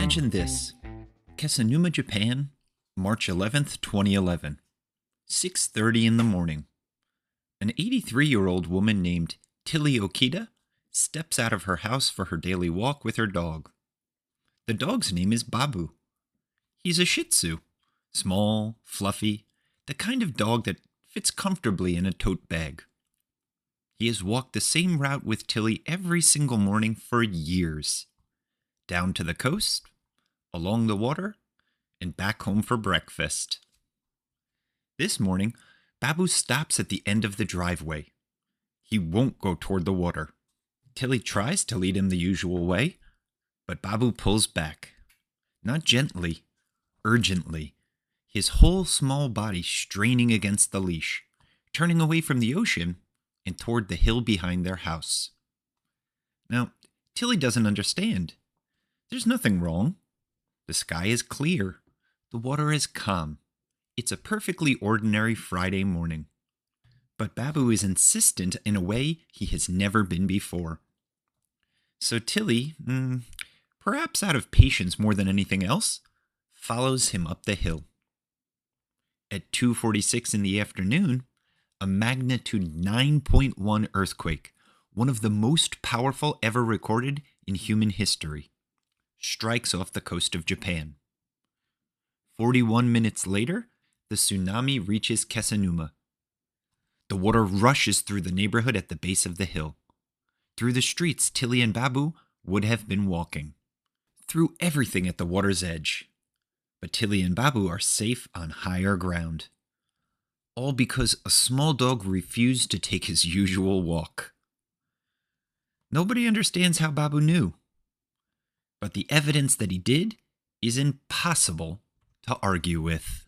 Imagine this. Tsunami, Japan, March 11th, 2011. 6:30 in the morning. An 83-year-old woman named Tilly Okita steps out of her house for her daily walk with her dog. The dog's name is Babu. He's a Shih Tzu, small, fluffy, the kind of dog that fits comfortably in a tote bag. He has walked the same route with Tilly every single morning for years. Down to the coast, along the water, and back home for breakfast. This morning, Babu stops at the end of the driveway. He won't go toward the water. Tilly tries to lead him the usual way, but Babu pulls back. Not gently, urgently, his whole small body straining against the leash, turning away from the ocean and toward the hill behind their house. Now, Tilly doesn't understand. There's nothing wrong. The sky is clear. The water is calm. It's a perfectly ordinary Friday morning. But Babu is insistent in a way he has never been before. So Tilly, perhaps out of patience more than anything else, follows him up the hill. At 2:46 in the afternoon, a magnitude 9.1 earthquake, one of the most powerful ever recorded in human history, strikes off the coast of Japan. 41 minutes later, the tsunami reaches Tsunami. The water rushes through the neighborhood at the base of the hill. Through the streets Tilly and Babu would have been walking. Through everything at the water's edge. But Tilly and Babu are safe on higher ground. All because a small dog refused to take his usual walk. Nobody understands how Babu knew. But the evidence that he did is impossible to argue with.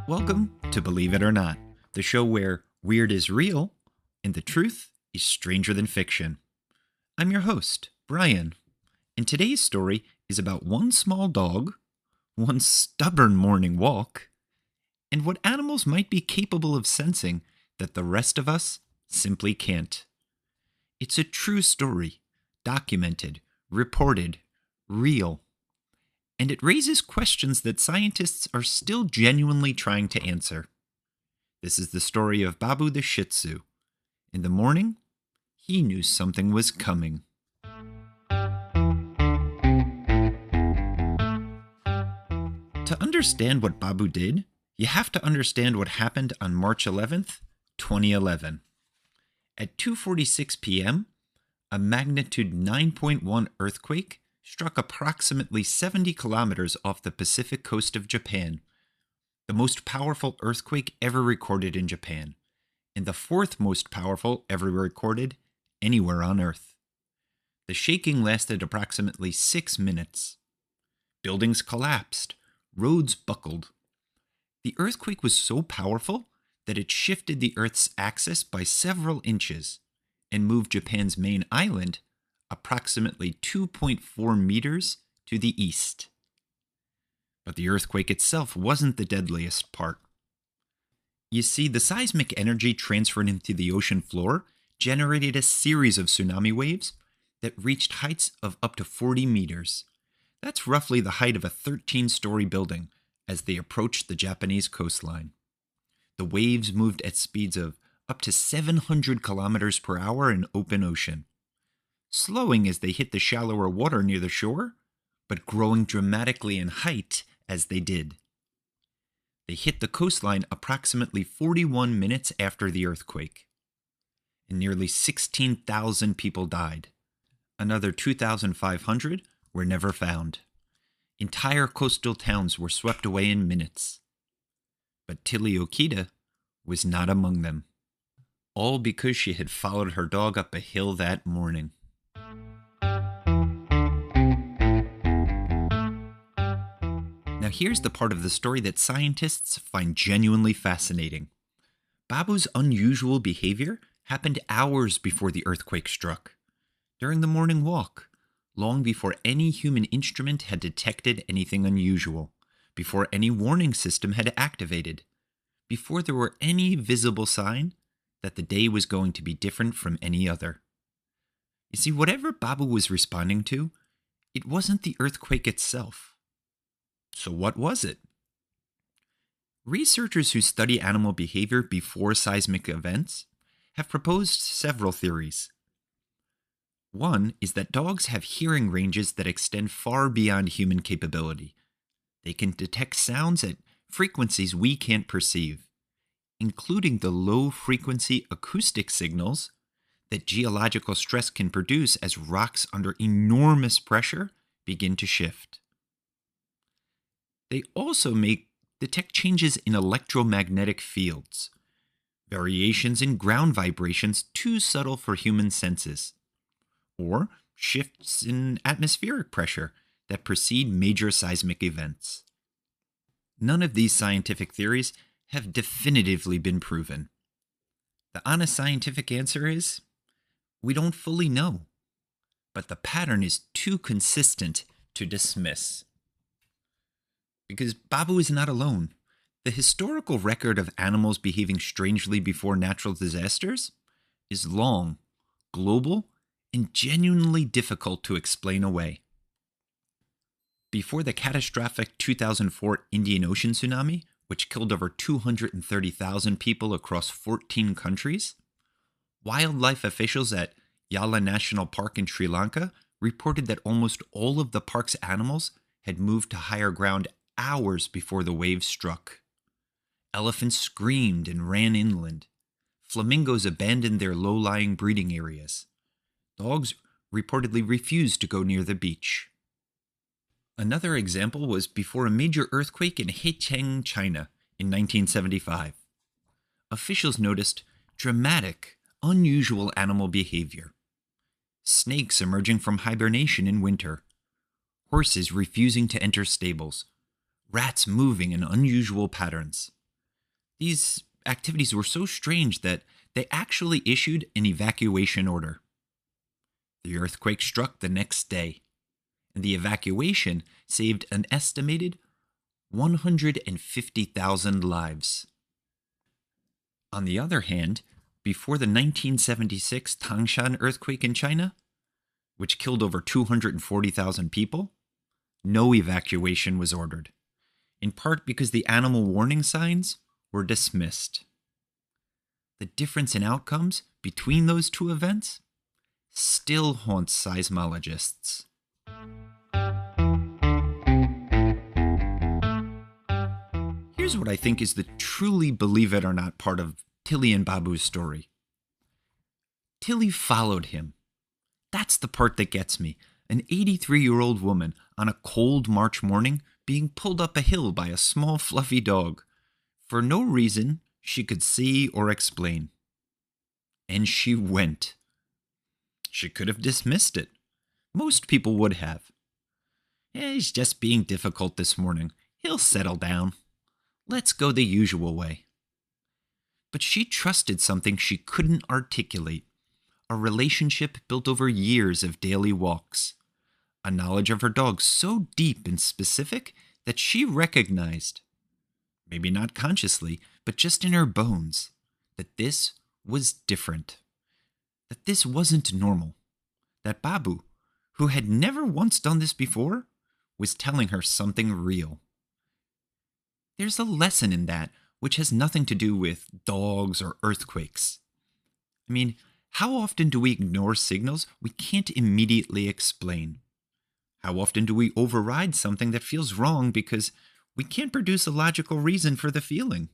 Welcome to Believe It or Not, the show where weird is real and the truth is stranger than fiction. I'm your host, Bryan, and today's story is about one small dog, one stubborn morning walk, and what animals might be capable of sensing that the rest of us simply can't. It's a true story, documented, reported, real, and it raises questions that scientists are still genuinely trying to answer. This is the story of Babu the Shih Tzu. In the morning, he knew something was coming. To understand what Babu did, you have to understand what happened on March 11th, 2011. At 2:46 p.m., a magnitude 9.1 earthquake struck approximately 70 kilometers off the Pacific coast of Japan, the most powerful earthquake ever recorded in Japan, and the fourth most powerful ever recorded anywhere on Earth. The shaking lasted approximately 6 minutes. Buildings collapsed, roads buckled. The earthquake was so powerful that it shifted the Earth's axis by several inches and moved Japan's main island approximately 2.4 meters to the east. But the earthquake itself wasn't the deadliest part. You see, the seismic energy transferred into the ocean floor generated a series of tsunami waves that reached heights of up to 40 meters. That's roughly the height of a 13-story building as they approached the Japanese coastline. The waves moved at speeds of up to 700 kilometers per hour in open ocean, slowing as they hit the shallower water near the shore, but growing dramatically in height as they did. They hit the coastline approximately 41 minutes after the earthquake, and nearly 16,000 people died. Another 2,500 were never found. Entire coastal towns were swept away in minutes. But Tilly Okita was not among them. All because she had followed her dog up a hill that morning. Now here's the part of the story that scientists find genuinely fascinating. Babu's unusual behavior happened hours before the earthquake struck, during the morning walk, long before any human instrument had detected anything unusual, before any warning system had activated, before there were any visible sign that the day was going to be different from any other. You see, whatever Babu was responding to, it wasn't the earthquake itself. So what was it? Researchers who study animal behavior before seismic events have proposed several theories. One is that dogs have hearing ranges that extend far beyond human capability. They can detect sounds at frequencies we can't perceive, including the low-frequency acoustic signals that geological stress can produce as rocks under enormous pressure begin to shift. They also detect changes in electromagnetic fields, variations in ground vibrations too subtle for human senses, or shifts in atmospheric pressure that precede major seismic events. None of these scientific theories have definitively been proven. The honest scientific answer is, we don't fully know, but the pattern is too consistent to dismiss. Because Babu is not alone. The historical record of animals behaving strangely before natural disasters is long, global, and genuinely difficult to explain away. Before the catastrophic 2004 Indian Ocean tsunami, which killed over 230,000 people across 14 countries, wildlife officials at Yala National Park in Sri Lanka reported that almost all of the park's animals had moved to higher ground hours before the waves struck. Elephants screamed and ran inland. Flamingos abandoned their low-lying breeding areas. Dogs reportedly refused to go near the beach. Another example was before a major earthquake in Haicheng, China in 1975. Officials noticed dramatic, unusual animal behavior. Snakes emerging from hibernation in winter. Horses refusing to enter stables. Rats moving in unusual patterns. These activities were so strange that they actually issued an evacuation order. The earthquake struck the next day, and the evacuation saved an estimated 150,000 lives. On the other hand, before the 1976 Tangshan earthquake in China, which killed over 240,000 people, no evacuation was ordered, in part because the animal warning signs were dismissed. The difference in outcomes between those two events still haunts seismologists. Here's what I think is the truly believe it or not part of Tilly and Babu's story. Tilly followed him. That's the part that gets me. An 83-year-old woman on a cold March morning being pulled up a hill by a small fluffy dog for no reason she could see or explain. And she went. She could have dismissed it. Most people would have. He's just being difficult this morning. He'll settle down. Let's go the usual way. But she trusted something she couldn't articulate. A relationship built over years of daily walks. A knowledge of her dog so deep and specific that she recognized, maybe not consciously, but just in her bones, that this was different. That this wasn't normal. That Babu, who had never once done this before, was telling her something real. There's a lesson in that which has nothing to do with dogs or earthquakes. I mean, how often do we ignore signals we can't immediately explain? How often do we override something that feels wrong because we can't produce a logical reason for the feeling?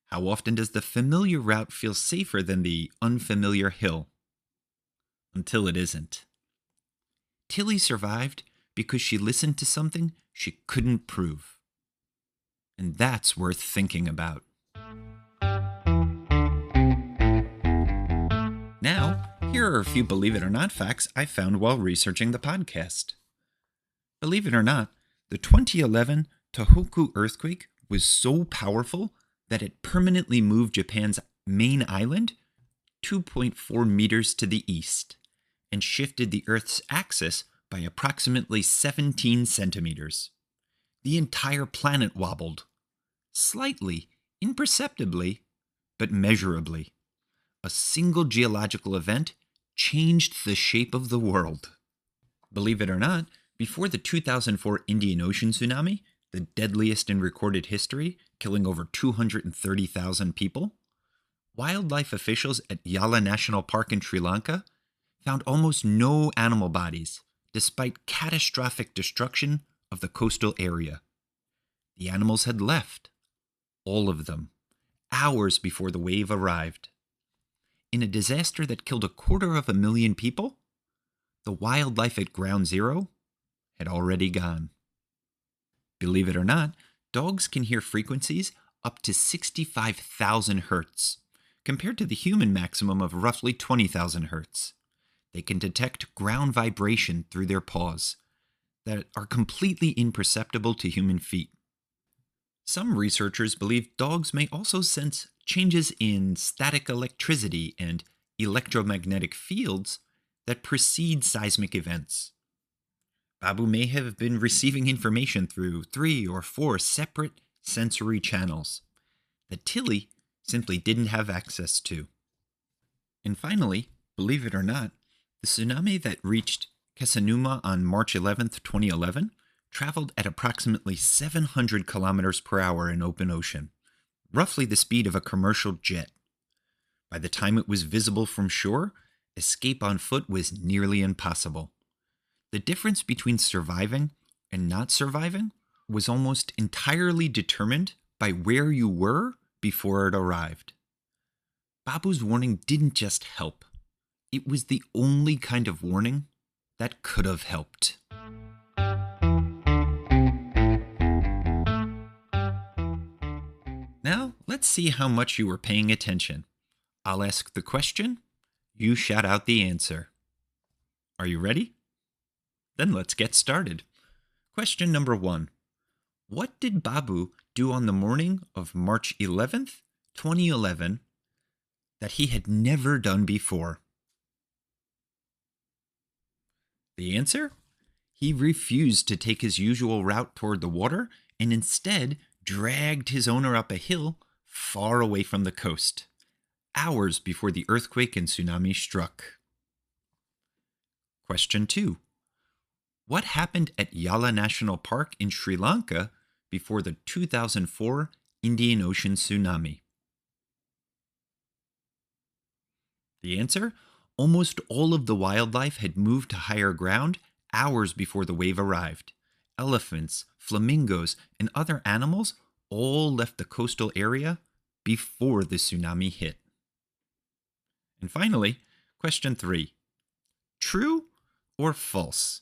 How often does the familiar route feel safer than the unfamiliar hill? Until it isn't. Tilly survived because she listened to something she couldn't prove. And that's worth thinking about. Now, here are a few believe it or not facts I found while researching the podcast. Believe it or not, the 2011 Tohoku earthquake was so powerful that it permanently moved Japan's main island 2.4 meters to the east and shifted the Earth's axis by approximately 17 centimeters. The entire planet wobbled. Slightly, imperceptibly, but measurably. A single geological event changed the shape of the world. Believe it or not, before the 2004 Indian Ocean tsunami, the deadliest in recorded history, killing over 230,000 people, wildlife officials at Yala National Park in Sri Lanka found almost no animal bodies, despite catastrophic destruction of the coastal area. The animals had left, all of them, hours before the wave arrived. In a disaster that killed 250,000 people, the wildlife at Ground Zero had already gone. Believe it or not, dogs can hear frequencies up to 65,000 hertz, compared to the human maximum of roughly 20,000 hertz. They can detect ground vibration through their paws that are completely imperceptible to human feet. Some researchers believe dogs may also sense changes in static electricity and electromagnetic fields that precede seismic events. Babu may have been receiving information through 3 or 4 separate sensory channels that Tilly simply didn't have access to. And finally, believe it or not, the tsunami that reached Kesanuma on March 11th, 2011, traveled at approximately 700 kilometers per hour in open ocean, roughly the speed of a commercial jet. By the time it was visible from shore, escape on foot was nearly impossible. The difference between surviving and not surviving was almost entirely determined by where you were before it arrived. Babu's warning didn't just help. It was the only kind of warning that could have helped. Now, let's see how much you were paying attention. I'll ask the question, you shout out the answer. Are you ready? Then let's get started. Question number 1. What did Babu do on the morning of March 11th, 2011, that he had never done before? The answer? He refused to take his usual route toward the water and instead dragged his owner up a hill far away from the coast, hours before the earthquake and tsunami struck. Question 2. What happened at Yala National Park in Sri Lanka before the 2004 Indian Ocean tsunami? The answer? Almost all of the wildlife had moved to higher ground hours before the wave arrived. Elephants, flamingos, and other animals all left the coastal area before the tsunami hit. And finally, question 3. True or false?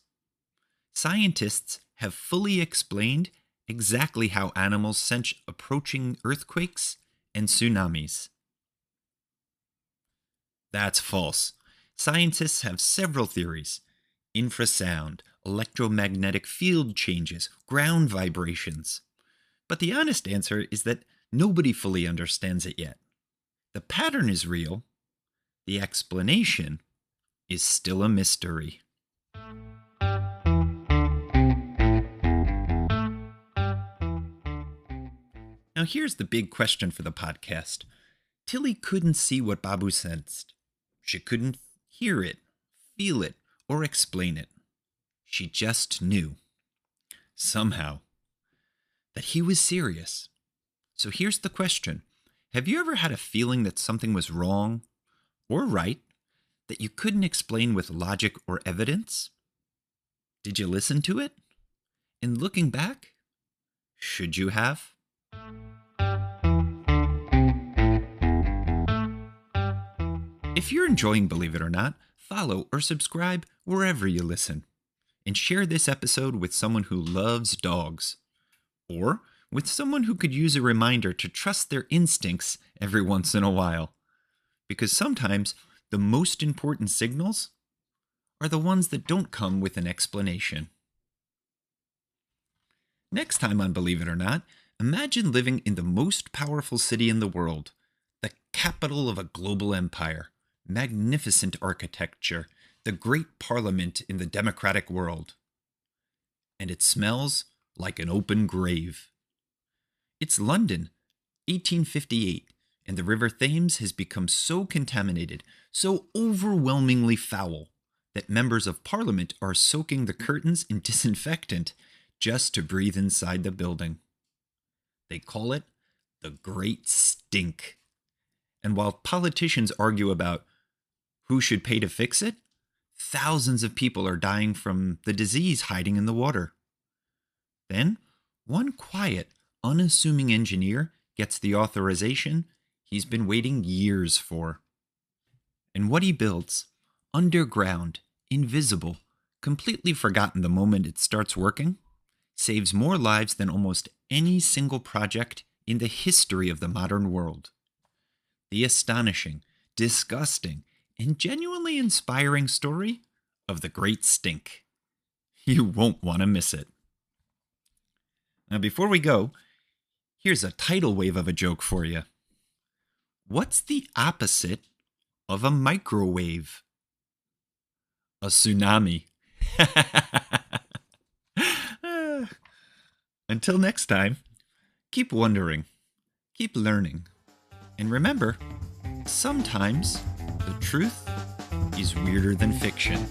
Scientists have fully explained exactly how animals sense approaching earthquakes and tsunamis. That's false. Scientists have several theories: infrasound, electromagnetic field changes, ground vibrations. But the honest answer is that nobody fully understands it yet. The pattern is real. The explanation is still a mystery. Now here's the big question for the podcast. Tilly couldn't see what Babu sensed. She couldn't hear it, feel it, or explain it. She just knew, somehow, that he was serious. So here's the question. Have you ever had a feeling that something was wrong or right that you couldn't explain with logic or evidence? Did you listen to it? And looking back, should you have? If you're enjoying Believe It or Not, follow or subscribe wherever you listen. And share this episode with someone who loves dogs. Or with someone who could use a reminder to trust their instincts every once in a while. Because sometimes the most important signals are the ones that don't come with an explanation. Next time on Believe It or Not, imagine living in the most powerful city in the world, the capital of a global empire, magnificent architecture, the great parliament in the democratic world. And it smells like an open grave. It's London, 1858, And the River Thames has become so contaminated, so overwhelmingly foul, that members of parliament are soaking the curtains in disinfectant just to breathe inside the building. They call it the Great Stink. And while politicians argue about who should pay to fix it, thousands of people are dying from the disease hiding in the water. Then, one quiet, unassuming engineer gets the authorization he's been waiting years for. And what he builds, underground, invisible, completely forgotten the moment it starts working, saves more lives than almost any single project in the history of the modern world. The astonishing, disgusting, and genuinely inspiring story of the Great Stink. You won't want to miss it. Now, before we go, here's a tidal wave of a joke for you. What's the opposite of a microwave? A tsunami. Until next time, keep wondering, keep learning, and remember, sometimes the truth is weirder than fiction.